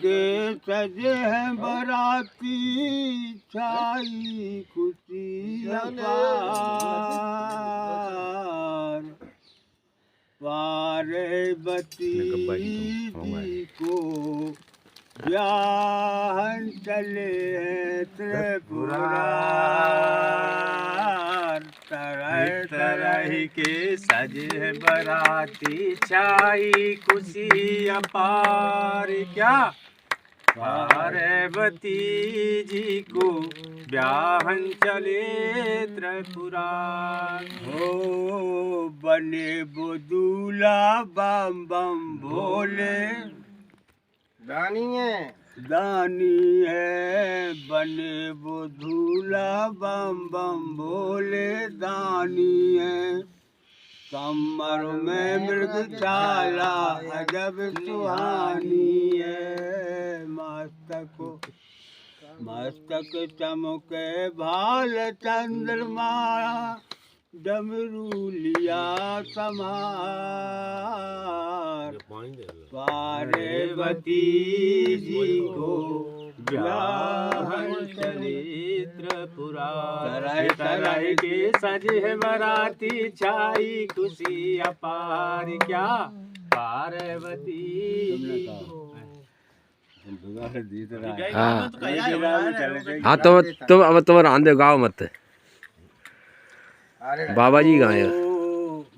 के सजे हैं बराती छाई खुशी अपार पार्वती जी को ब्याहन चले त्रिपुरार तरह तरह के सजे बराती छाई खुशी अपार क्या पार्वती जी को ब्याहन चले त्रिपुरार हो बने बुदूला बम बम भोले दानी है बने बुधूला बम बम भोले दानी है कमर में मृग चाला अजब सुहानी है मस्तक चमके भाल चंद्रमा डमरू लिया समार पार्वती जी को ब्याहन चले त्रिपुरार तरह तरह के सजे बराती छाई खुशी अपार क्या पार्वती हाँ तो अब तुम आंदे गाओ मत बाबा जी गाए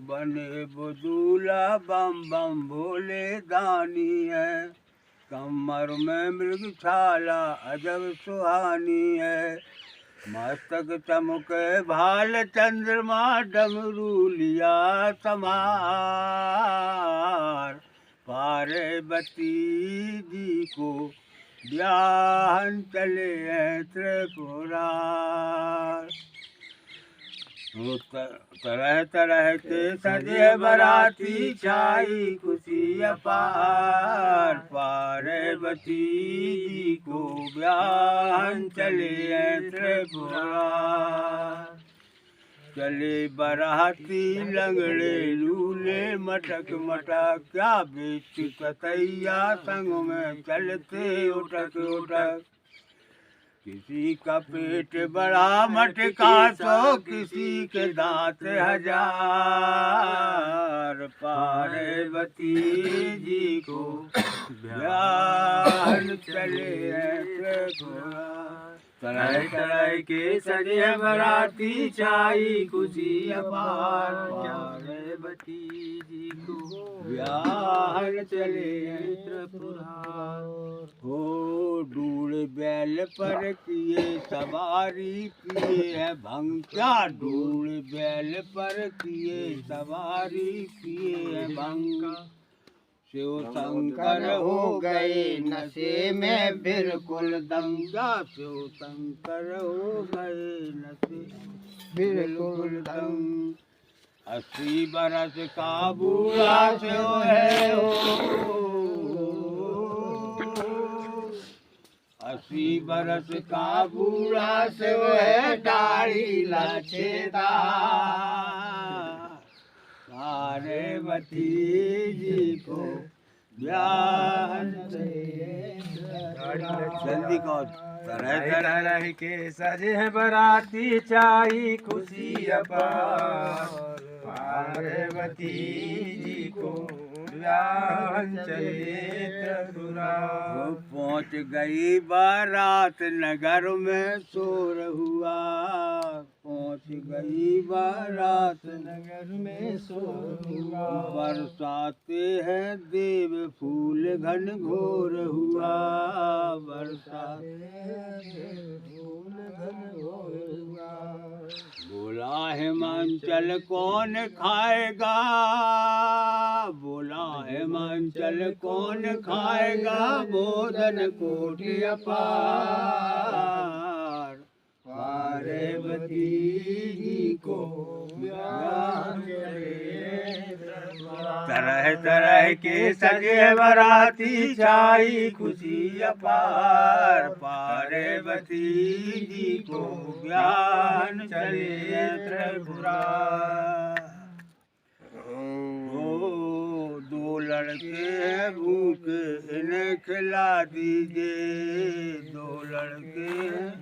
बने बुदूला बम बम भोले दानी है कमर में मृग छाला अजब सुहानी है मस्तक चमके भाल चंद्रमा डमरू लिया समार पार्वती जी को ब्याहन चले त्रिपुरार तरह तरह के सजे बराती छाई खुशी अपार पार्वती जी को ब्याहन चले त्रिपुरार चले बराती लंगड़े लूले मटक मटक क्या बेच कतैया संग में चलते उठक उठक किसी का पेट बड़ा मटका तो किसी के दांत हजार पार्वती जी को ब्याहन चले तरह तरह के सजे बराती छाई खुशी अपार पार्वती जी को ब्याहन चले त्रिपुरार हो डूल बैल पर किए सवारी किए है भंग क्या डूल बैल पर किए सवारी किए है भंग शिव शंकर हो गए नशे में बिल्कुल दंगा शिव शंकर हो गए नशे बिल्कुल दंग 80 बरस का बूढ़ा शिव है हो 80 बरस का बूढ़ा शिव है दाढ़ी लच्छेदार पार्वती जी को ब्याहन जल्दी को तरह तरह के सजे बराती छाई खुशी अपार पार्वती जी को ब्याहन चले त्रिपुरार पहुँच गई बारात नगर में शोर हुआ पहुँच गई बारात नगर में शोर हुआ बरसाते हैं देव फूल घन घोर हुआ बरसाते फूल घन घोर हुआ बोला हिमाचल कौन खाएगा बोला हिमाचल कौन खाएगा भोजन कोटि अपार पार्वती जी को तरह तरह के सजे बराती छाई खुशी अपार पार्वती जी को ज्ञान चले त्रिपुरार। दो लड़के हैं भूखे इन्हें खिला दीजिए, 2 लड़के हैं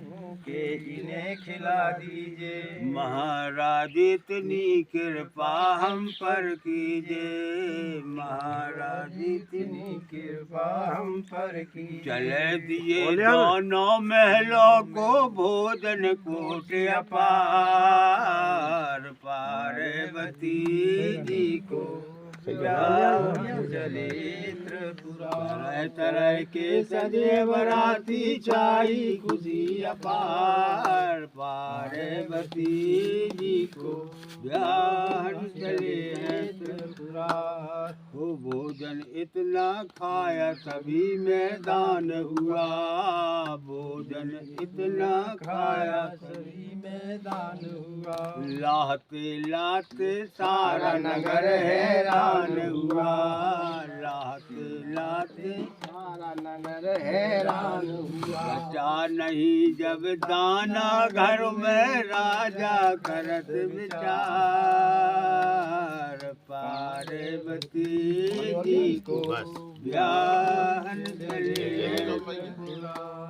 के इन्हें खिला दीजिए। महाराज इतनी कृपा हम पर कीजिए, महाराज इतनी कृपा हम पर की। चले दिए दोनों महलों को भोजन कोट अपार, पार्वती जी को चले त्रिपुरा। तरह तरह के सजे बराती छाई खुशी अपार, पार्वती जी को ध्यान चले हैं त्रिपुरा। वो भोजन इतना खाया तभी मैदान हुआ, भोजन इतना खाया सभी मैदान हुआ। लाते लाते सारा नगर हैरान हुआ, लाते लाते सारा नगर हैरान हुआ। बचा नहीं जब दाना घर में राजा करत विचार, पार्वती जी को ध्यान चले।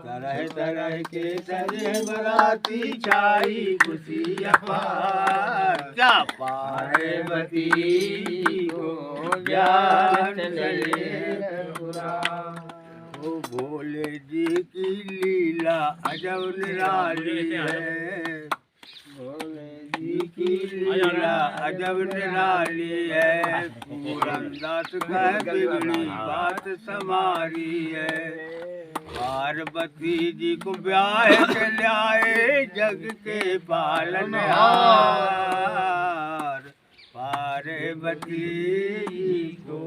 तरह तरह के सजे बराती छाई खुशी अपार, क्या पार्वती जी को ध्यान चले। वो भोले जी की लीला अजब निराली है, भोले जी की लीला अजब निराली है। पूरनदास कह बिगड़ी बात समारी है, पार्वती जी को ब्याह के लाए जग के पालनहार, पार्वती जी को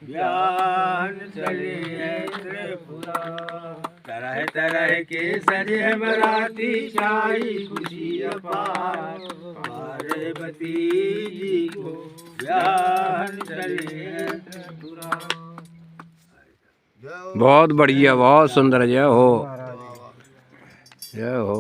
ध्यान चले हैं त्रिपुरा। तरह तरह के सजे बराती छाई खुशी अपार, पार्वती जी को ध्यान चले हैं त्रिपुरा। बहुत बढ़िया, बहुत सुंदर। जय हो, जय हो।